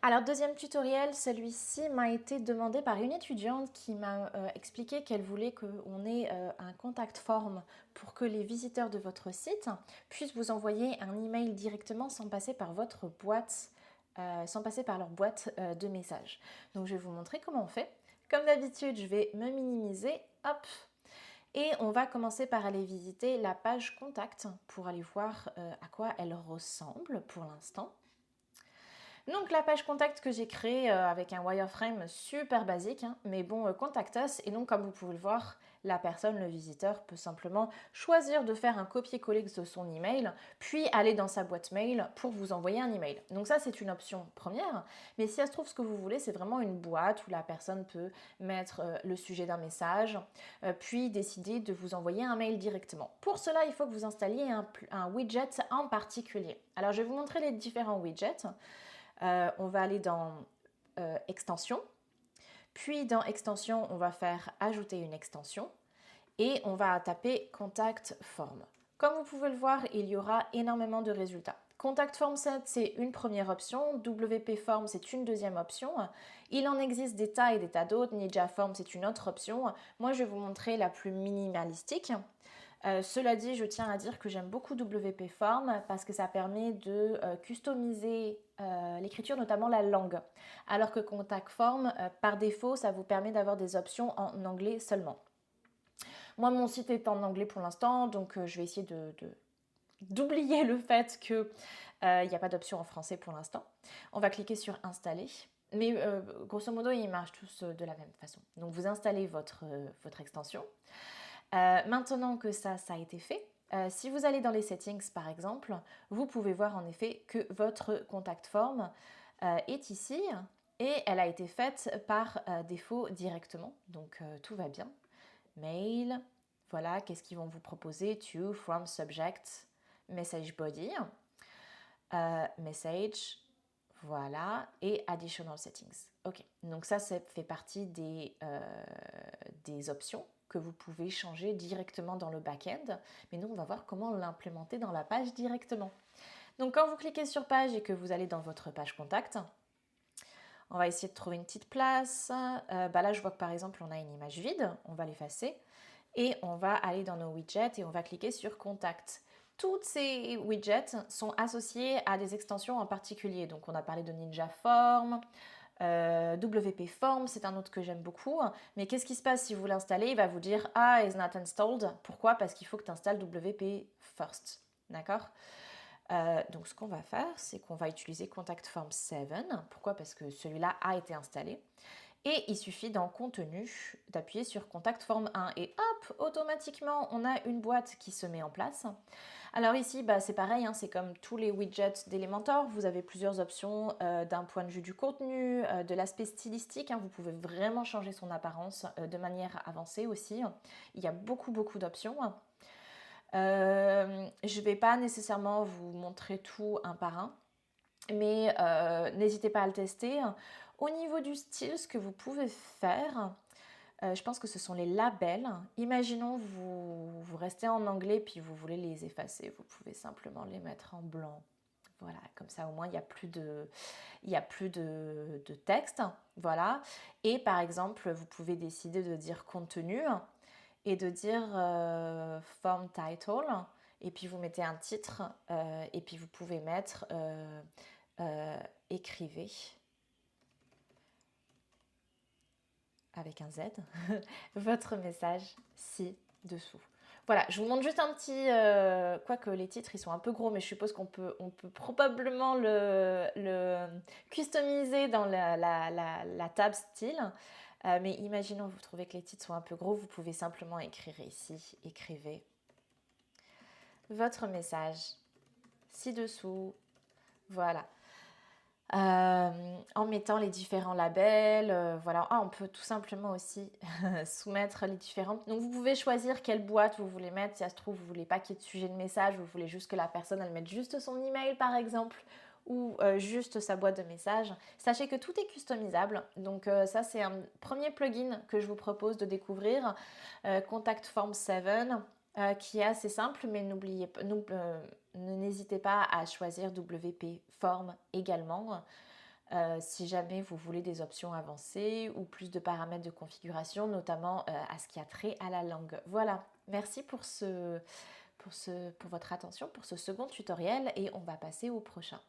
Alors, deuxième tutoriel, celui-ci m'a été demandé par une étudiante qui m'a expliqué qu'elle voulait qu'on ait un contact form pour que les visiteurs de votre site puissent vous envoyer un email directement sans passer par votre boîte, sans passer par leur boîte de messages. Donc, je vais vous montrer comment on fait. Comme d'habitude, je vais me minimiser, hop, et on va commencer par aller visiter la page contact pour aller voir à quoi elle ressemble pour l'instant. Donc la page contact que j'ai créée avec un wireframe super basique, hein, mais bon, Contact Us. Et donc comme vous pouvez le voir, la personne, le visiteur, peut simplement choisir de faire un copier-coller de son email, puis aller dans sa boîte mail pour vous envoyer un email. Donc ça, c'est une option première. Mais si ça se trouve, ce que vous voulez, c'est vraiment une boîte où la personne peut mettre le sujet d'un message, puis décider de vous envoyer un mail directement. Pour cela, il faut que vous installiez un widget en particulier. Alors, je vais vous montrer les différents widgets. On va aller dans extension, puis dans extension, on va faire ajouter une extension et on va taper contact form. Comme vous pouvez le voir, il y aura énormément de résultats. Contact Form Set, c'est une première option. WP Form, c'est une deuxième option. Il en existe des tas et des tas d'autres. Ninja Form, c'est une autre option. Moi, je vais vous montrer la plus minimalistique. Cela dit, je tiens à dire que j'aime beaucoup WP Form parce que ça permet de customiser l'écriture, notamment la langue. Alors que Contact Form, par défaut, ça vous permet d'avoir des options en anglais seulement. Moi, mon site est en anglais pour l'instant, donc je vais essayer d'oublier le fait qu'il n'y a pas d'option en français pour l'instant. On va cliquer sur installer. Mais grosso modo, ils marchent tous de la même façon. Donc vous installez votre extension. Maintenant que ça a été fait, si vous allez dans les settings par exemple, vous pouvez voir en effet que votre contact form est ici et elle a été faite par défaut directement. Donc tout va bien. Mail, voilà, qu'est-ce qu'ils vont vous proposer? To, from, subject, message body, message, voilà, et additional settings. Ok, donc ça fait partie des options que vous pouvez changer directement dans le back-end. Mais nous, on va voir comment l'implémenter dans la page directement. Donc quand vous cliquez sur page et que vous allez dans votre page contact, on va essayer de trouver une petite place. Là, je vois que par exemple, on a une image vide. On va l'effacer. Et on va aller dans nos widgets et on va cliquer sur Contact. Toutes ces widgets sont associés à des extensions en particulier. Donc on a parlé de Ninja Form, WP Form, c'est un autre que j'aime beaucoup. Mais qu'est-ce qui se passe si vous l'installez? Il va vous dire Ah, is not installed. Pourquoi? Parce qu'il faut que tu installes WP First. D'accord? Donc ce qu'on va faire, c'est qu'on va utiliser Contact Form 7. Pourquoi? Parce que celui-là a été installé. Et il suffit dans Contenu d'appuyer sur Contact Form 1 et hop, automatiquement, on a une boîte qui se met en place. Alors ici, c'est pareil, hein, c'est comme tous les widgets d'Elementor. Vous avez plusieurs options d'un point de vue du contenu, de l'aspect stylistique. Hein, vous pouvez vraiment changer son apparence de manière avancée aussi. Il y a beaucoup d'options. Je ne vais pas nécessairement vous montrer tout un par un, mais n'hésitez pas à le tester. Au niveau du style, ce que vous pouvez faire, je pense que ce sont les labels. Imaginons vous restez en anglais puis vous voulez les effacer. Vous pouvez simplement les mettre en blanc. Voilà, comme ça au moins il n'y a plus de texte. Voilà. Et par exemple, vous pouvez décider de dire contenu et de dire form title. Et puis vous mettez un titre et puis vous pouvez mettre écrivez avec un Z votre message ci-dessous. Voilà, je vous montre juste un petit... quoique les titres, ils sont un peu gros, mais je suppose on peut probablement le customiser dans la tab style. Mais imaginons, vous trouvez que les titres sont un peu gros, vous pouvez simplement écrire ici, écrivez votre message ci-dessous. Voilà. En mettant les différents labels, voilà. On peut tout simplement aussi soumettre les différentes. Donc vous pouvez choisir quelle boîte vous voulez mettre. Si ça se trouve, vous voulez pas qu'il y ait de sujet de message, vous voulez juste que la personne elle mette juste son email par exemple, ou juste sa boîte de message. Sachez que tout est customisable. Donc ça c'est un premier plugin que je vous propose de découvrir, Contact Form 7. Qui est assez simple, mais n'hésitez pas à choisir WP Form également. si jamais vous voulez des options avancées ou plus de paramètres de configuration, notamment à ce qui a trait à la langue. Voilà, merci pour votre attention pour ce second tutoriel et on va passer au prochain.